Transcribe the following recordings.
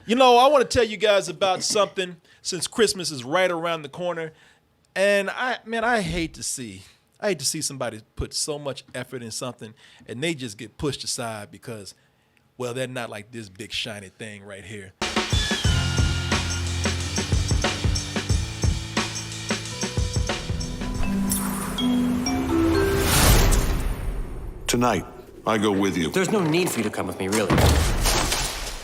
You know, I want to tell you guys about something since Christmas is right around the corner. And I hate to see somebody put so much effort in something and they just get pushed aside because, well, they're not like this big shiny thing right here. Tonight, I go with you. There's no need for you to come with me, really.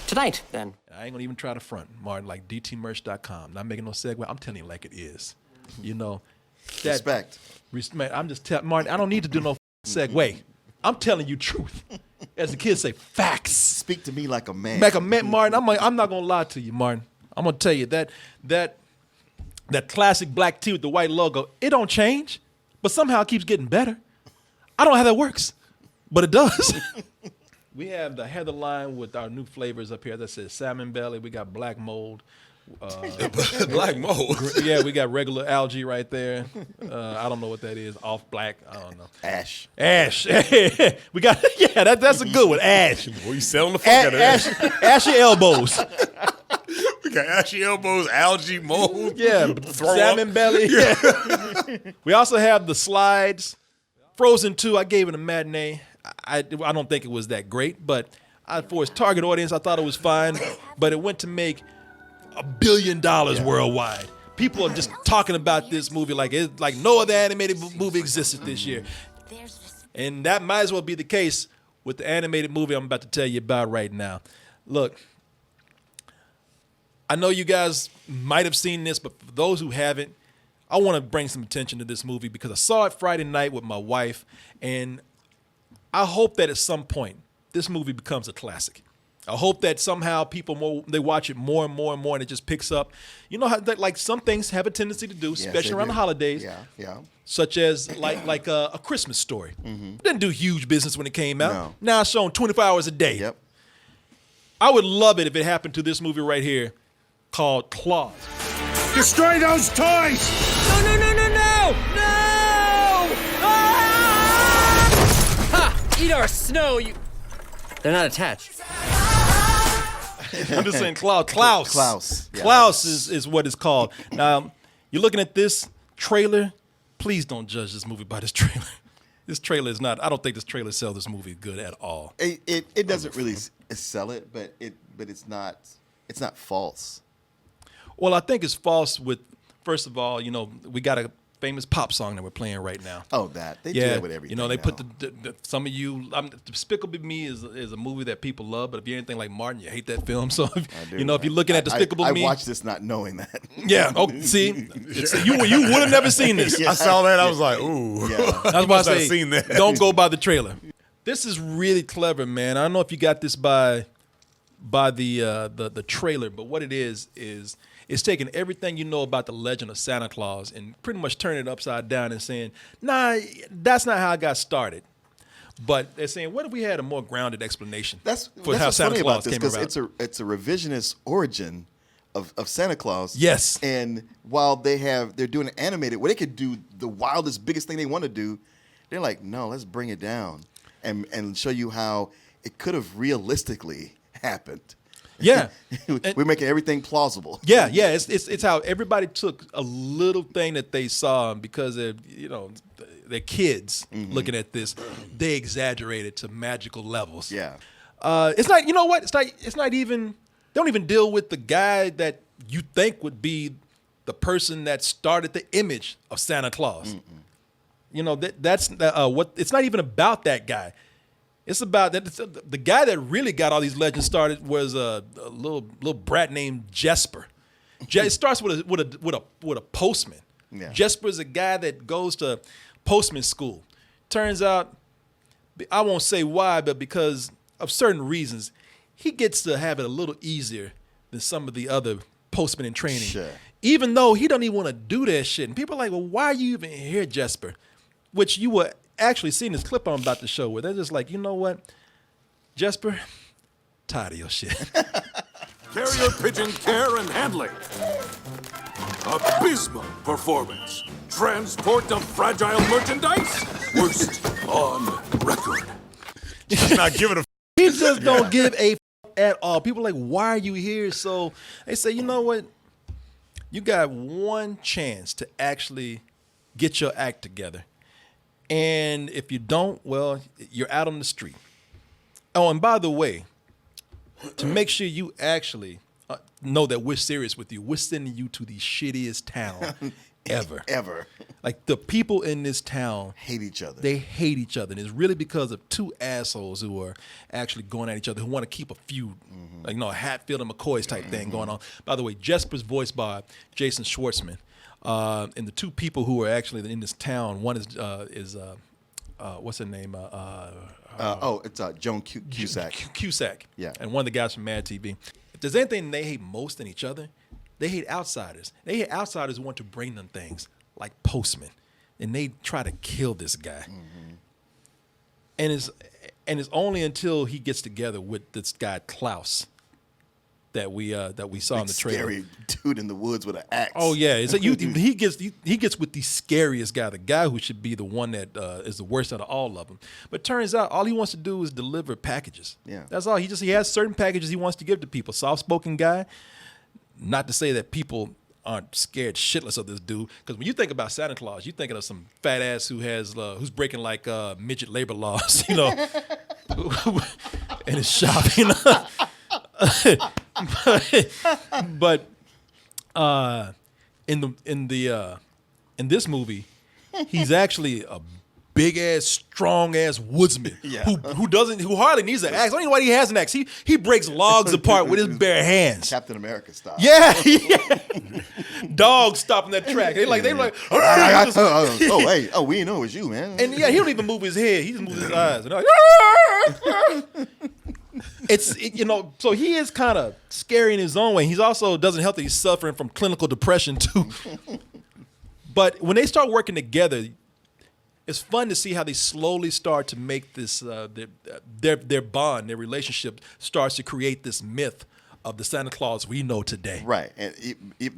Tonight, then. I ain't gonna even try to front, Martin, like dtmerch.com. Not making no segue. I'm telling you like it is. You know, Respect. I'm just telling Martin, I don't need to do no segue. I'm telling you truth. As the kids say, facts. Speak to me like a man. Like a man, Martin. I'm not gonna lie to you, Martin. I'm gonna tell you that classic black tee with the white logo, it don't change, but somehow it keeps getting better. I don't know how that works, but it does. We have the Heather line with our new flavors up here. That says salmon belly. We got black mold. Black mold. Yeah, we got regular algae right there. I don't know what that is. Off black. I don't know. Ash. We got that's a good one. Ash. Boy, you selling the fuck out of that. Ashy elbows. We got ashy elbows, algae, mold. Yeah, salmon belly. Yeah. We also have the slides. Frozen 2, I gave it a matinee. I don't think it was that great, but for its target audience, I thought it was fine. But it went to make $1 billion worldwide. People are just talking about this movie like no other animated movie existed this year. And that might as well be the case with the animated movie I'm about to tell you about right now. Look, I know you guys might have seen this, but for those who haven't, I want to bring some attention to this movie because I saw it Friday night with my wife, and I hope that at some point this movie becomes a classic. I hope that somehow people they watch it more and more and more, and it just picks up. You know how like some things have a tendency to do, especially around the holidays. Yeah. Such as like a Christmas Story. Didn't do huge business when it came out. No. Now it's shown 24 hours a day. Yep. I would love it if it happened to this movie right here called KLAUS. Destroy those toys! No! Ha! Eat our snow, you... They're not attached. I'm just saying Klaus. Klaus. Yeah. Klaus is what it's called. Now, you're looking at this trailer. Please don't judge this movie by this trailer. This trailer is not, I don't think this trailer sells this movie good at all. It doesn't really sell it, but it's not false. Well, I think it's false with, first of all, you know, we got a famous pop song that we're playing right now. Oh, they do that with everything. You know, they now. put some of you. Despicable Me is a movie that people love, but if you're anything like Martin, you hate that film. So if you're looking at Despicable Me, I watched this not knowing that. Yeah. Oh, see, you would have never seen this. I saw that. I was like, ooh. Yeah. That's why I say seen that. Don't go by the trailer. This is really clever, man. I don't know if you got this by the trailer, but what it is it's taking everything you know about the legend of Santa Claus and pretty much turning it upside down and saying, nah, that's not how I got started. But they're saying, what if we had a more grounded explanation for how Santa Claus came about? It's a revisionist origin of Santa Claus. Yes. And while they're doing it animated, where they could do the wildest, biggest thing they want to do, they're like, no, let's bring it down and show you how it could have realistically happened. Yeah. We're making everything plausible. Yeah. It's how everybody took a little thing that they saw because they're kids looking at this. They exaggerated to magical levels. Yeah. It's not. You know what? It's not even. They don't even deal with the guy that you think would be the person that started the image of Santa Claus. You know that's what. It's not even about that guy. It's about that the guy that really got all these legends started was a little brat named Jesper. It starts with a postman. Yeah. Jesper's a guy that goes to postman school. Turns out, I won't say why, but because of certain reasons, he gets to have it a little easier than some of the other postmen in training. Sure. Even though he don't even want to do that shit. And people are like, well, why are you even here, Jesper? Which you were actually seeing this clip I'm about to show where they're just like, you know what, Jesper, tired of your shit. Carrier pigeon care and handling. Abysmal performance. Transport of fragile merchandise. Worst on record. He's not giving a He just don't give a up at all. People are like, why are you here? So they say, you know what? You got one chance to actually get your act together. And if you don't, well, you're out on the street. Oh, and by the way, to make sure you actually know that we're serious with you, we're sending you to the shittiest town ever. Ever. Like, the people in this town Hate each other. They hate each other. And it's really because of two assholes who are actually going at each other, who want to keep a feud. Like, a Hatfield and McCoy's type thing going on. By the way, Jesper's voiced by Jason Schwartzman. And the two people who are actually in this town, one is what's her name? It's Joan Cusack. Cusack. Yeah. And one of the guys from Mad TV. If there's anything they hate most in each other, they hate outsiders. They hate outsiders who want to bring them things, like Postman. And they try to kill this guy. And it's only until he gets together with this guy Klaus that we saw in the trailer. Scary dude in the woods with an axe. Oh yeah, he gets with the scariest guy, the guy who should be the one that is the worst out of all of them. But turns out all he wants to do is deliver packages. Yeah, that's all. He has certain packages he wants to give to people. Soft-spoken guy. Not to say that people aren't scared shitless of this dude, because when you think about Santa Claus, you're thinking of some fat ass who's breaking like midget labor laws, in his shop, but in this movie, he's actually a big ass, strong ass woodsman who hardly needs an axe. I don't know why he has an axe. He breaks logs apart with his bare hands. Captain America style. Yeah. Dogs stopping that track. They like, we didn't know it was you, man. And yeah, he don't even move his head. He just moves his eyes. And so he is kind of scary in his own way. He's also doesn't help that he's suffering from clinical depression too. But when they start working together, it's fun to see how they slowly start to make this their bond, their relationship starts to create this myth of the Santa Claus we know today. Right, and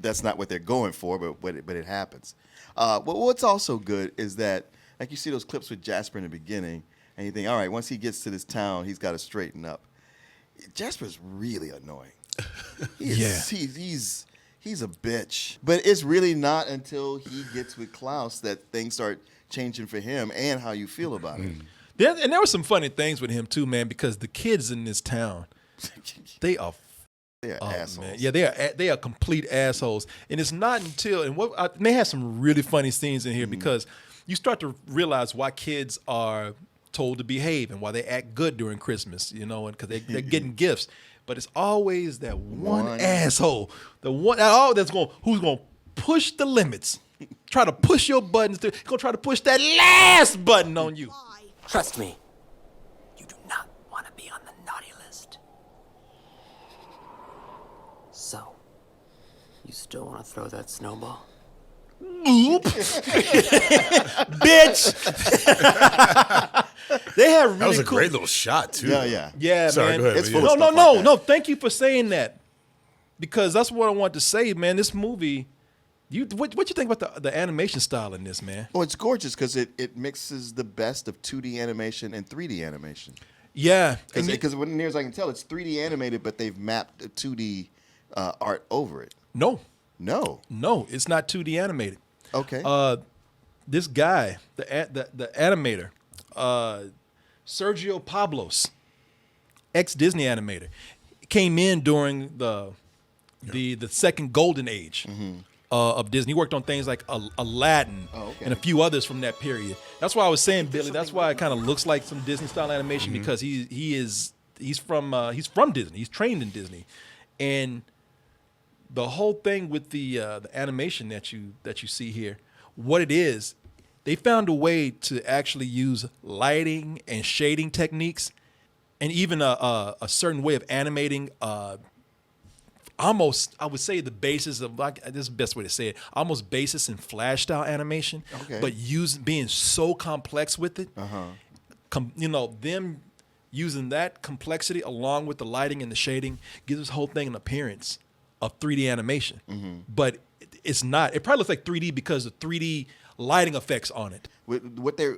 that's not what they're going for, but it happens. But what's also good is that, like, you see those clips with Jasper in the beginning, and you think, all right, once he gets to this town, he's got to straighten up. Jasper's really annoying. He's a bitch. But it's really not until he gets with Klaus that things start changing for him and how you feel about it. And there were some funny things with him too, man, because the kids in this town, they are assholes. Man. Yeah, they are complete assholes. And it's not until and they have some really funny scenes in here because you start to realize why kids are told to behave and why they act good during Christmas, and because they're getting gifts. But it's always that one asshole, who's going to push the limits, try to push your buttons. He's going to try to push that last button on you. Trust me, you do not want to be on the naughty list. So, you still want to throw that snowball? Oop. Bitch. They have really That was a cool. great little shot too. Yeah, Sorry, man. go ahead. It's full of No. stuff like that. Thank you for saying that, because that's what I want to say, man. This movie, what you think about the animation style in this, man? Well, it's gorgeous because it mixes the best of 2D animation and 3D animation. Yeah, Because near as I can tell, it's 3D animated, but they've mapped a 2D art over it. no, No. it's not 2D animated. Okay. This guy, the animator, Sergio Pablos, ex-Disney animator, came in during the second golden age of Disney. He worked on things like Aladdin and a few others from that period. That's why I was saying, Billy, that's why it kind of looks like some Disney style animation, because he's from Disney. He's trained in Disney. And the whole thing with the animation that you see here, what it is, they found a way to actually use lighting and shading techniques, and even a certain way of animating. Almost, I would say the basis of, like, this is the best way to say it, almost basis in Flash style animation, but being so complex with it. Them using that complexity along with the lighting and the shading gives this whole thing an appearance of 3D animation. But it's not. It probably looks like 3D because the 3D lighting effects on it. With what they're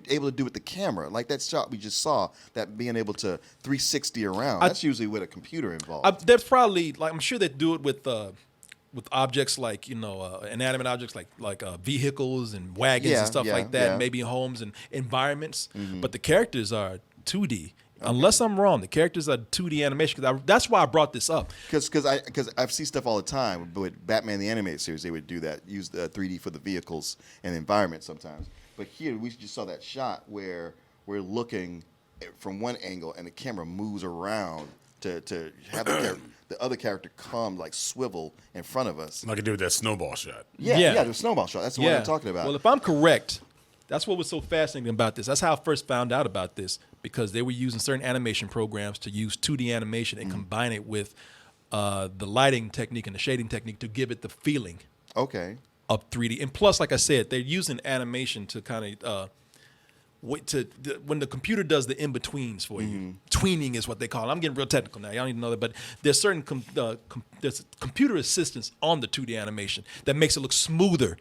able to do with the camera, like that shot we just saw, that being able to 360 around. That's usually with a computer involved. There's probably like I'm sure they do it with objects like inanimate objects like vehicles and wagons and stuff like that, maybe homes and environments. But the characters are 2D. Unless I'm wrong, the characters are 2D animation. That's why I brought this up. Because I've seen stuff all the time. But with Batman the Animated Series, they would do that, use the 3D for the vehicles and the environment sometimes. But here, we just saw that shot where we're looking from one angle and the camera moves around to have the other character come, like swivel in front of us. Like I did with that snowball shot. Yeah, the snowball shot. That's the one I'm talking about. Well, if I'm correct, that's what was so fascinating about this. That's how I first found out about this, because they were using certain animation programs to use 2D animation and combine it with the lighting technique and the shading technique to give it the feeling of 3D. And plus, like I said, they're using animation to kind of when the computer does the in-betweens for you. Tweening is what they call it. I'm getting real technical now. Y'all don't even know that. But there's certain there's computer assistance on the 2D animation that makes it look smoother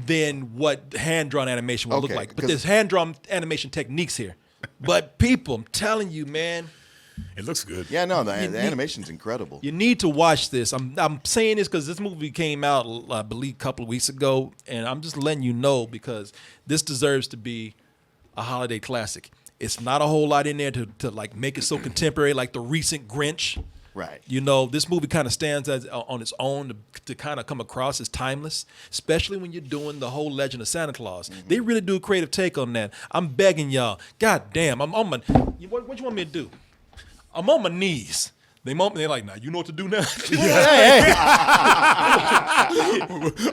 than what hand-drawn animation would look like. But there's hand-drawn animation techniques here. But people, I'm telling you, man. It looks good. Yeah, no, the animation's incredible. You need to watch this. I'm saying this because this movie came out, I believe, a couple of weeks ago. And I'm just letting you know because this deserves to be a holiday classic. It's not a whole lot in there to like make it so contemporary like the recent Grinch. Right. This movie kind of stands on its own to kind of come across as timeless, especially when you're doing the whole Legend of Santa Claus. They really do a creative take on that. I'm begging y'all. God damn, I'm on my. What you want me to do? I'm on my knees. They're like, nah, you know what to do now?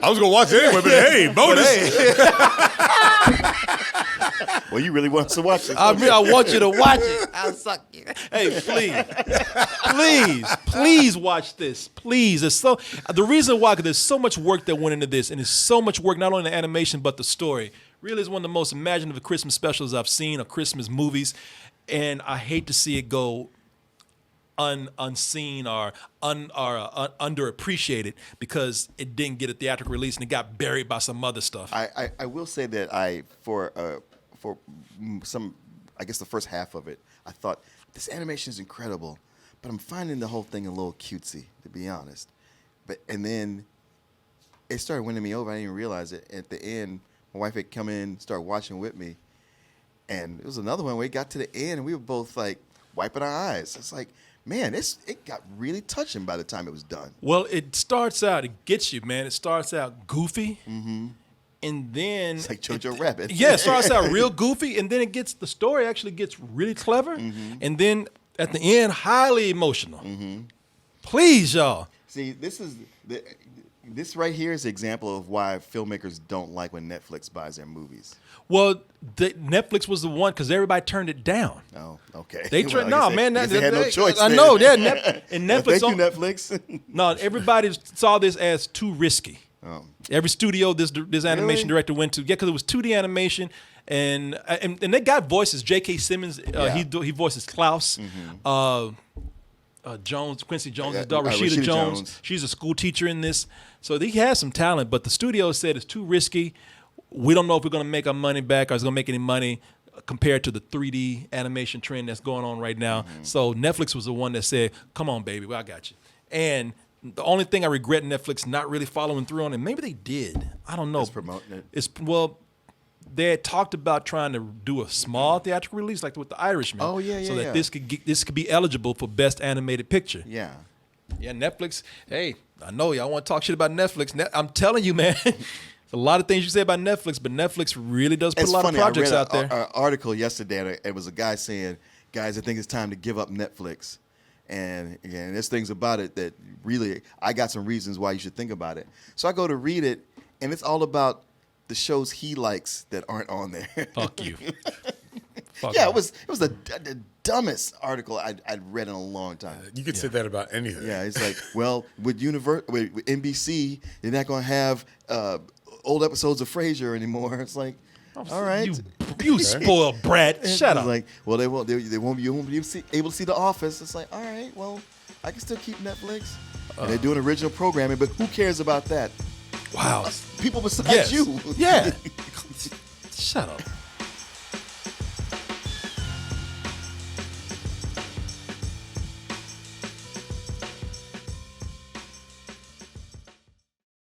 I was going to watch it anyway, but hey, bonus. Well, you really want us to watch it. I want you to watch it. I'll suck you. Hey, please watch this. Please. The reason why, because there's so much work that went into this, and it's so much work, not only the animation, but the story. Really is one of the most imaginative Christmas specials I've seen, or Christmas movies, and I hate to see it go unseen or underappreciated because it didn't get a theatrical release and it got buried by some other stuff. I will say that for some, I guess the first half of it, I thought this animation is incredible, but I'm finding the whole thing a little cutesy, to be honest. And then it started winning me over. I didn't even realize it. At the end, my wife had come in, started watching with me, and it was another one where it got to the end and we were both like wiping our eyes. It's like, man, it got really touching by the time it was done. Well, it gets you, man. It starts out goofy, and then it's like Jojo Rabbit. Yeah, it starts out real goofy, and then the story actually gets really clever, and then at the end, highly emotional. Please, y'all. See, this right here is an example of why filmmakers don't like when Netflix buys their movies. Well, Netflix was the one because everybody turned it down. Oh, okay. They they had no choice. I know. Yeah, and Netflix. Thank you, Netflix. No, everybody saw this as too risky. Every studio this animation director went to, because it was 2D animation, and they got voices. J.K. Simmons, he voices Klaus. Quincy Jones' daughter, Rashida Jones. She's a school teacher in this, so he has some talent. But the studio said it's too risky. We don't know if we're going to make our money back or it's going to make any money compared to the 3D animation trend that's going on right now. So Netflix was the one that said, come on, baby, I got you. And the only thing I regret Netflix not really following through on it, maybe they did. I don't know. It's promoting it. They had talked about trying to do a small theatrical release like with The Irishman. Oh, yeah, so that this could be eligible for Best Animated Picture. Yeah. Yeah, Netflix. Hey, I know y'all want to talk shit about Netflix. I'm telling you, man. A lot of things you say about Netflix, but Netflix really does put a lot of projects out there. I read an article yesterday, and it was a guy saying, guys, I think it's time to give up Netflix. And again, there's things about it that really, I got some reasons why you should think about it. So I go to read it, and it's all about the shows he likes that aren't on there. Fuck you. It was the dumbest article I'd read in a long time. You could say that about anything. Yeah, it's like, well, with NBC, they're not going to have old episodes of Frasier anymore. It's like, all right, you spoiled brat. Shut up. Like, well, they won't be able to see The Office. It's like, all right, well, I can still keep Netflix, and they're doing original programming, but who cares about that? Wow. People besides Yes. you. Yeah. Shut up.